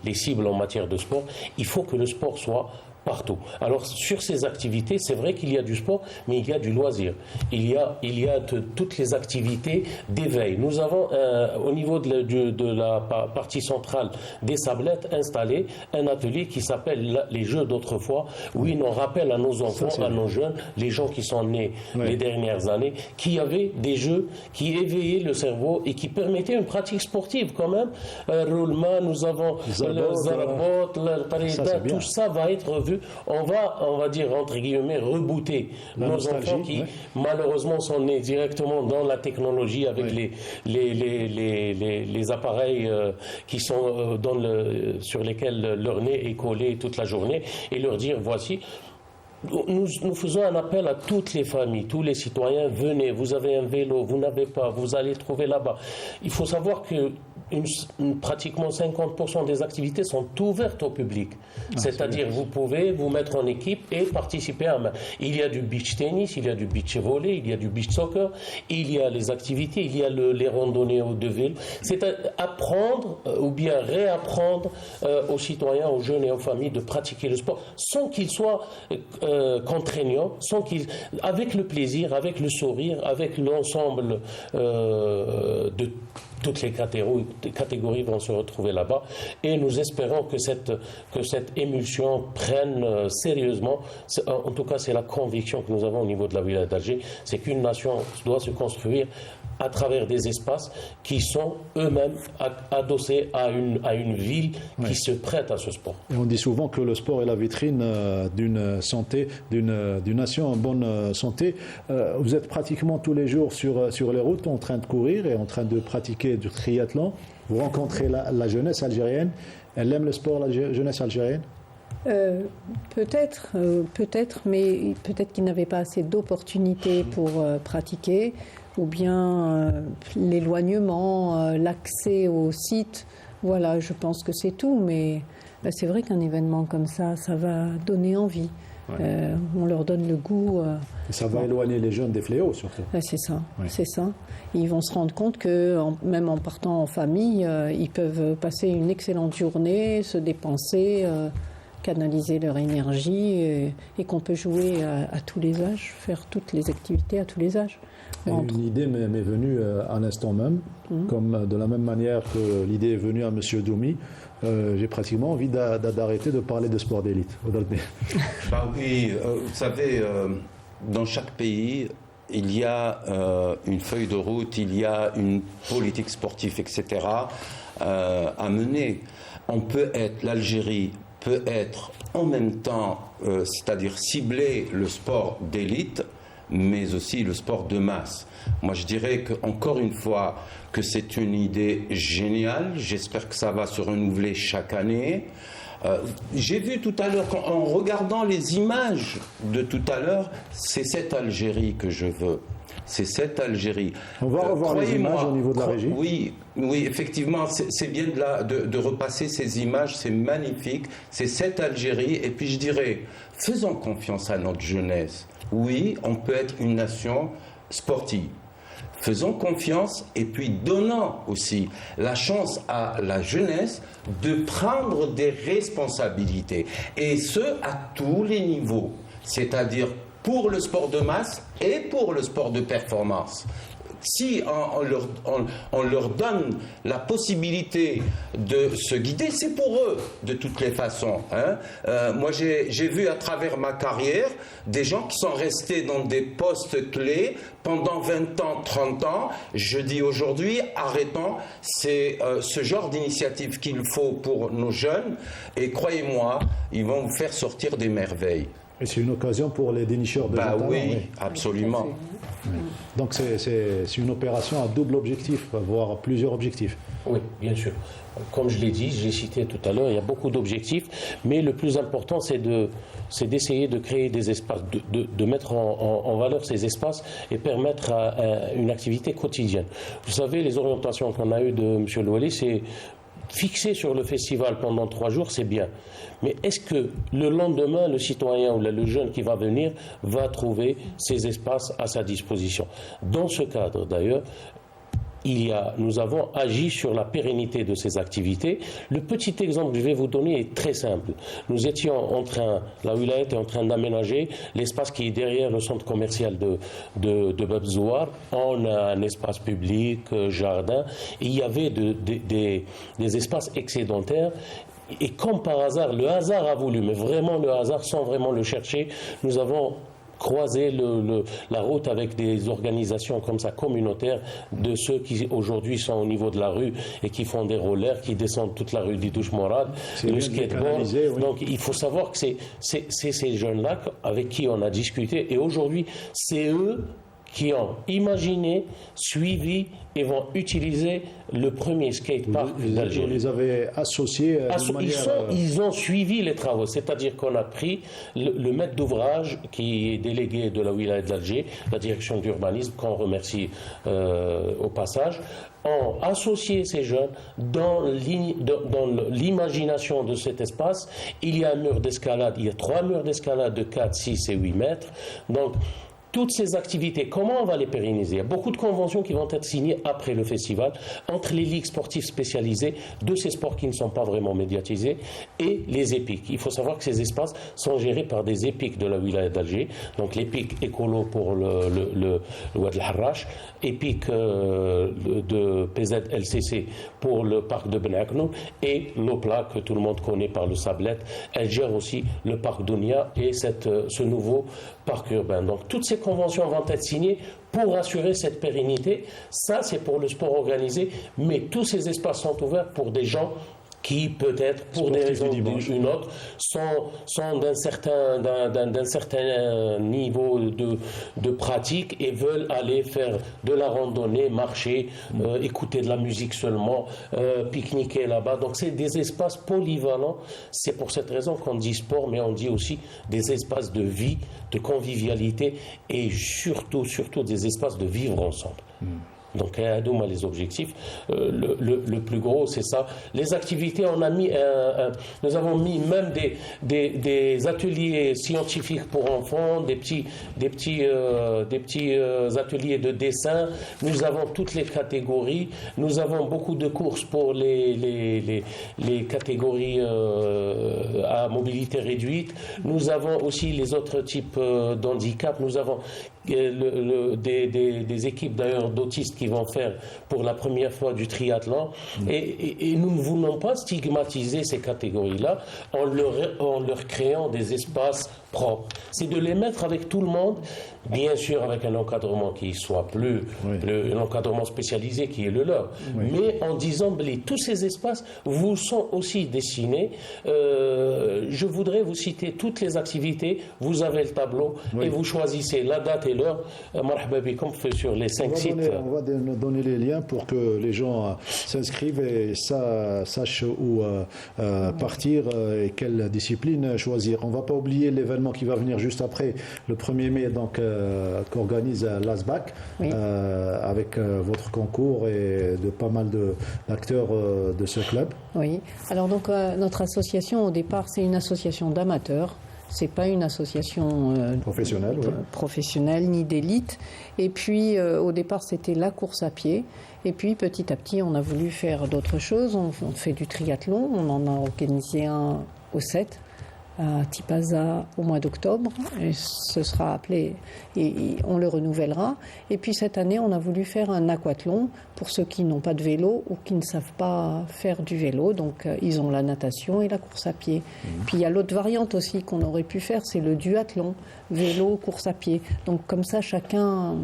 les cibles en matière de sport, il faut que le sport soit partout. Alors sur ces activités, c'est vrai qu'il y a du sport, mais il y a du loisir. Il y a toutes les activités d'éveil. Nous avons au niveau de la partie centrale des Sablettes installé un atelier qui s'appelle les jeux d'autrefois, où on rappelle à nos enfants, à nos jeunes, les gens qui sont nés les dernières années, qu'il y avait des jeux qui éveillaient le cerveau et qui permettaient une pratique sportive quand même. Roulement, nous avons le Zarabot, le Qarida, tout ça va être revu. On va dire entre guillemets rebooter nos enfants qui malheureusement sont nés directement dans la technologie avec les appareils qui sont sur lesquels leur nez est collé toute la journée et leur dire voici. Nous faisons un appel à toutes les familles, tous les citoyens, venez, vous avez un vélo, vous n'avez pas, vous allez trouver là-bas. Il faut savoir que pratiquement 50% des activités sont ouvertes au public. C'est-à-dire vous pouvez vous mettre en équipe et participer à il y a du beach tennis, il y a du beach volley, il y a du beach soccer, il y a les activités, il y a les randonnées de vélo. C'est apprendre ou bien réapprendre aux citoyens, aux jeunes et aux familles de pratiquer le sport sans qu'il soit contraignant, avec le plaisir, avec le sourire, avec l'ensemble de toutes les catégories vont se retrouver là-bas et nous espérons que cette émulsion prenne sérieusement. En tout cas, c'est la conviction que nous avons au niveau de la wilaya d'Alger, c'est qu'une nation doit se construire à travers des espaces qui sont eux-mêmes adossés à une ville qui se prête à ce sport. Et on dit souvent que le sport est la vitrine d'une santé, d'une nation en bonne santé. Vous êtes pratiquement tous les jours sur les routes en train de courir et en train de pratiquer du triathlon. Vous rencontrez la jeunesse algérienne. Elle aime le sport, la jeunesse algérienne? Peut-être, mais peut-être qu'ils n'avaient pas assez d'opportunités pour pratiquer, ou bien l'éloignement, l'accès au site. Voilà, je pense que c'est tout, mais c'est vrai qu'un événement comme ça va donner envie. Ouais. On leur donne le goût. Et ça va éloigner les jeunes des fléaux, surtout. C'est ça, c'est ça. Ils vont se rendre compte que, même en partant en famille, ils peuvent passer une excellente journée, se dépenser, canaliser leur énergie, et qu'on peut jouer à tous les âges, faire toutes les activités à tous les âges. Une idée m'est venue à l'instant même, comme de la même manière que l'idée est venue à M. Doumi. J'ai pratiquement envie d'arrêter de parler de sport d'élite. Bah oui, vous savez, dans chaque pays, il y a une feuille de route, il y a une politique sportive, etc. À mener. L'Algérie peut être en même temps, c'est-à-dire cibler le sport d'élite, mais aussi le sport de masse. Moi, je dirais encore une fois que c'est une idée géniale. J'espère que ça va se renouveler chaque année. J'ai vu tout à l'heure, en regardant les images de tout à l'heure, c'est cette Algérie que je veux. C'est cette Algérie. On va revoir les images au niveau de la régie. Oui, effectivement, c'est bien de repasser ces images, c'est magnifique. C'est cette Algérie. Et puis je dirais, faisons confiance à notre jeunesse. Oui, on peut être une nation sportive. Faisons confiance et puis donnons aussi la chance à la jeunesse de prendre des responsabilités. Et ce, à tous les niveaux. C'est-à-dire pour le sport de masse et pour le sport de performance. Si on leur donne la possibilité de se guider, c'est pour eux de toutes les façons. Moi, j'ai vu à travers ma carrière des gens qui sont restés dans des postes clés pendant 20 ans, 30 ans. Je dis aujourd'hui, arrêtons. C'est ce genre d'initiative qu'il faut pour nos jeunes. Et croyez-moi, ils vont vous faire sortir des merveilles. Et c'est une occasion pour les dénicheurs de talent. Oui, absolument. Donc c'est une opération à double objectif, voire plusieurs objectifs. Oui, bien sûr. Comme je l'ai dit, je l'ai cité tout à l'heure, il y a beaucoup d'objectifs, mais le plus important, c'est d'essayer de créer des espaces, de mettre en valeur ces espaces et permettre une activité quotidienne. Vous savez, les orientations qu'on a eues de M. Louali, c'est fixer sur le festival pendant 3 jours, c'est bien. Mais est-ce que le lendemain, le citoyen ou le jeune qui va venir va trouver ces espaces à sa disposition? Dans ce cadre, d'ailleurs, nous avons agi sur la pérennité de ces activités. Le petit exemple que je vais vous donner est très simple. Nous étions la wilaya était en train d'aménager l'espace qui est derrière le centre commercial de Bab Zouar. On a un espace public, jardin, et il y avait des espaces excédentaires. Et comme par hasard, le hasard a voulu, mais vraiment le hasard, sans vraiment le chercher, nous avons croiser la route avec des organisations comme ça communautaires de ceux qui aujourd'hui sont au niveau de la rue et qui font des rollers, qui descendent toute la rue d'Idouche Morad, le skateboard. Oui. Donc il faut savoir que c'est ces jeunes-là avec qui on a discuté et aujourd'hui c'est eux qui ont imaginé, suivi et vont utiliser le premier skatepark d'Algérie. Vous les avez associés Ils ont suivi les travaux, c'est-à-dire qu'on a pris le maître d'ouvrage qui est délégué de la wilaya d'Alger, la direction d'urbanisme, qu'on remercie au passage, ont associé ces jeunes dans l'imagination de cet espace. Il y a un mur d'escalade, il y a 3 murs d'escalade de 4, 6 et 8 mètres. Donc, toutes ces activités, comment on va les pérenniser? Il y a beaucoup de conventions qui vont être signées après le festival entre les ligues sportives spécialisées de ces sports qui ne sont pas vraiment médiatisés et les EPIC. Il faut savoir que ces espaces sont gérés par des EPIC de la wilaya d'Alger, donc l'EPIC écolo pour le Oued El Harrach, EPIC de PZLCC pour le parc de Ben Aknoun et l'OPLA que tout le monde connaît par le Sablette. Elle gère aussi le parc d'Ounia et ce nouveau parc urbain. Donc toutes ces conventions vont être signées pour assurer cette pérennité. Ça, c'est pour le sport organisé, mais tous ces espaces sont ouverts pour des gens qui, peut-être, pour des raisons ou d'une autre, sont d'un certain niveau de pratique et veulent aller faire de la randonnée, marcher, écouter de la musique seulement, pique-niquer là-bas. Donc c'est des espaces polyvalents. C'est pour cette raison qu'on dit sport, mais on dit aussi des espaces de vie, de convivialité et surtout des espaces de vivre ensemble. Donc, les objectifs, le plus gros, c'est ça. Les activités, nous avons mis même des ateliers scientifiques pour enfants, des petits ateliers de dessin. Nous avons toutes les catégories. Nous avons beaucoup de courses pour les catégories à mobilité réduite. Nous avons aussi les autres types d'handicap. Nous avons des équipes d'ailleurs d'autistes qui vont faire pour la première fois du triathlon et nous ne voulons pas stigmatiser ces catégories-là en leur créant des espaces propres. C'est de les mettre avec tout le monde, bien sûr avec un encadrement qui soit un encadrement spécialisé qui est le leur, mais en disant tous ces espaces vous sont aussi destinés. Je voudrais vous citer toutes les activités, vous avez le tableau et vous choisissez la date et l'heure. Marhaba bikum sur les 5 sites. On va donner les liens pour que les gens s'inscrivent et sachent où partir et quelle discipline choisir. On ne va pas oublier l'événement qui va venir juste après, le 1er mai, donc qu'organise l'ASBAC avec votre concours et de pas mal d'acteurs de ce club. Oui, alors donc notre association au départ c'est une association d'amateurs. C'est pas une association professionnelle ni d'élite. Et puis au départ c'était la course à pied. Et puis petit à petit on a voulu faire d'autres choses. On fait du triathlon. On en a organisé un au 7 à Tipaza au mois d'octobre. Et ce sera appelé et on le renouvellera. Et puis cette année on a voulu faire un aquathlon pour ceux qui n'ont pas de vélo ou qui ne savent pas faire du vélo. Donc ils ont la natation et la course à pied. Puis il y a l'autre variante aussi qu'on aurait pu faire, c'est le duathlon, vélo, course à pied. Donc comme ça chacun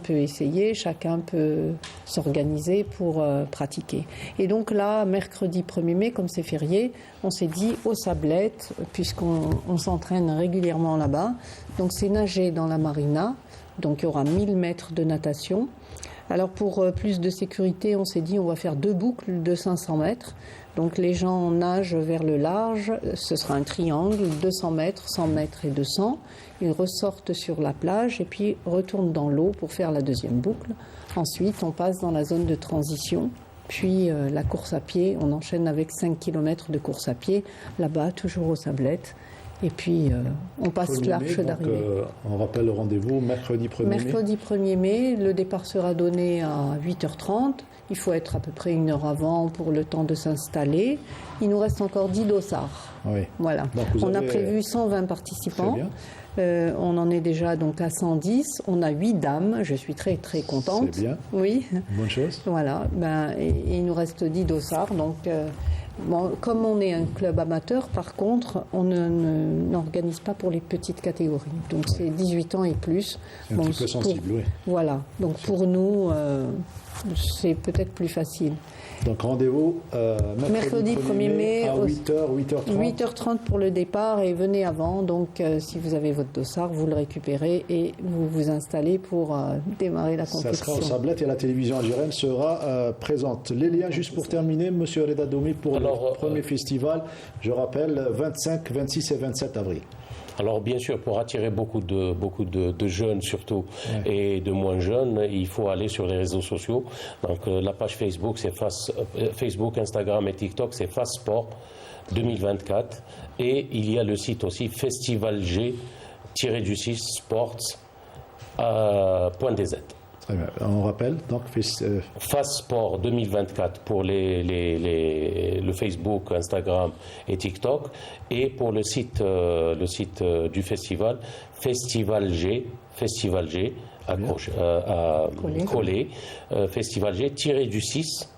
peut essayer, chacun peut s'organiser pour pratiquer. Et donc là, mercredi 1er mai, comme c'est férié, on s'est dit aux Sablettes, puisqu'on s'entraîne régulièrement là-bas. Donc c'est nager dans la marina, donc il y aura 1000 mètres de natation. Alors pour plus de sécurité, on s'est dit on va faire 2 boucles de 500 mètres. Donc les gens nagent vers le large, ce sera un triangle, 200 mètres, 100 mètres et 200. Ils ressortent sur la plage et puis retournent dans l'eau pour faire la deuxième boucle. Ensuite, on passe dans la zone de transition. Puis la course à pied, on enchaîne avec 5 km de course à pied, là-bas, toujours aux Sablettes. Et puis, on passe l'arche d'arrivée. On rappelle le rendez-vous mercredi 1er mai. Mercredi 1er mai, le départ sera donné à 8h30. Il faut être à peu près 1 heure avant pour le temps de s'installer. Il nous reste encore 10 dossards. Oui. Voilà. On a prévu 120 participants. On en est déjà donc à 110. On a 8 dames. Je suis très très contente. C'est bien. Oui. Bonne chose. Voilà. Et il nous reste 10 dossards. Donc, comme on est un club amateur, par contre, on n'organise pas pour les petites catégories. Donc c'est 18 ans et plus. Un petit peu sensible, oui. Voilà. Donc pour nous, c'est peut-être plus facile. Donc rendez-vous mercredi 1er mai à 8h30. 8h30 pour le départ et venez avant. Donc si vous avez votre dossard, vous le récupérez et vous vous installez pour démarrer la compétition. Ça sera au Sablette et la télévision algérienne sera présente. Les liens, juste pour terminer, Monsieur Reda Doumi, pour le premier festival, je rappelle, 25, 26 et 27 avril. Alors bien sûr, pour attirer beaucoup de jeunes surtout et de moins jeunes, il faut aller sur les réseaux sociaux. Donc la page Facebook, c'est Facebook, Instagram et TikTok, c'est Face Sport 2024. Et il y a le site aussi festivalg-sports à Point des Z. Très bien. On rappelle donc FAS Sport 2024 pour le Facebook, Instagram et TikTok, et pour le site du festival, Festival G collé, Festival G _6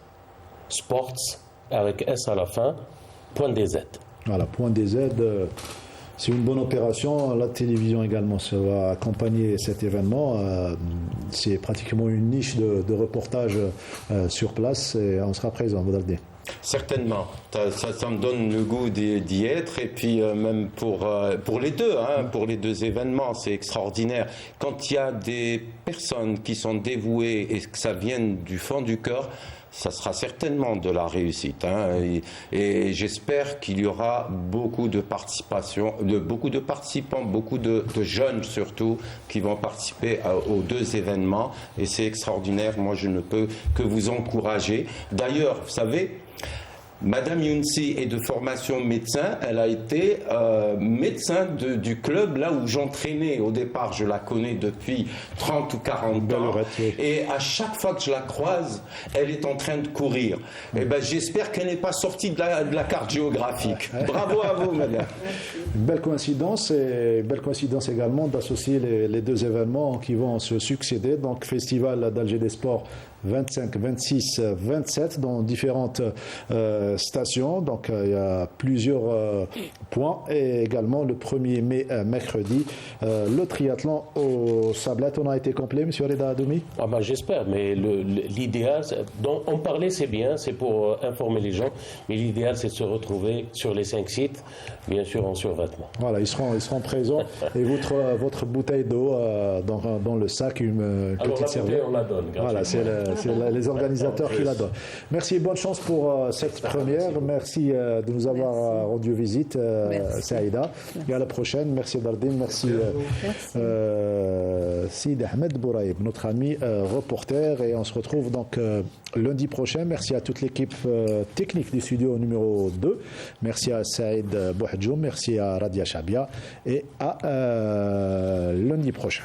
Sports avec S à la fin, Point des Z. Voilà, Point des Z. C'est une bonne opération. La télévision également, ça va accompagner cet événement. C'est pratiquement une niche de reportage sur place et on sera présent. Certainement, ça me donne le goût d'y être, et puis même pour les deux, pour les deux événements, c'est extraordinaire. Quand il y a des personnes qui sont dévouées et que ça vienne du fond du cœur, ça sera certainement de la réussite. Et j'espère qu'il y aura beaucoup de participation, beaucoup de participants, beaucoup de jeunes surtout, qui vont participer aux deux événements. Et c'est extraordinaire. Moi, je ne peux que vous encourager. D'ailleurs, vous savez, Madame Younsi est de formation médecin. Elle a été médecin du club là où j'entraînais au départ. Je la connais depuis 30 ou 40 ans. Et à chaque fois que je la croise, elle est en train de courir. Et ben, j'espère qu'elle n'est pas sortie de la carte géographique. Bravo à vous, madame. Une belle coïncidence, et belle coïncidence également d'associer les deux événements qui vont se succéder. Donc, Festival d'Alger des Sports 25, 26, 27 dans différentes stations. Donc il y a plusieurs points. Et également le 1er mai, mercredi, le triathlon au Sablette. On a été complet, M. Reda Adoumi? J'espère, mais l'idéal, dont on parlait, c'est bien, c'est pour informer les gens, mais l'idéal, c'est de se retrouver sur les 5 sites, bien sûr en survêtement. Voilà, ils seront présents. Et votre bouteille d'eau dans le sac, une petite serviette. On la donne. Voilà, c'est les organisateurs qui la donnent. Merci et bonne chance pour cette première. Merci de nous avoir rendu visite, Saïda. Et à la prochaine. Merci Dardine. Merci Sid Ahmed Bouraïb, notre ami reporter. Et on se retrouve donc lundi prochain. Merci à toute l'équipe technique du studio numéro 2. Merci à Saïd Bouhadjoum. Merci à Radia Chabia. Et à lundi prochain.